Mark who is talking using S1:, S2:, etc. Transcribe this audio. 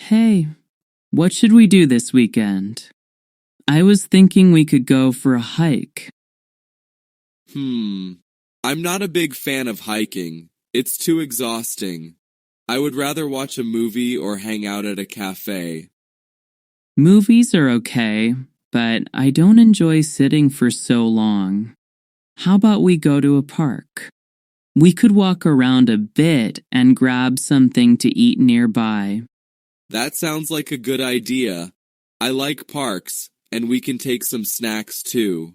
S1: Hey, what should we do this weekend? I was thinking we could go for a hike.
S2: I'm not a big fan of hiking. It's too exhausting. I would rather watch a movie or hang out at a cafe.
S1: Movies are okay, but I don't enjoy sitting for so long. How about we go to a park? We could walk around a bit and grab something to eat nearby.
S2: That sounds like a good idea. I like parks, and we can take some snacks too.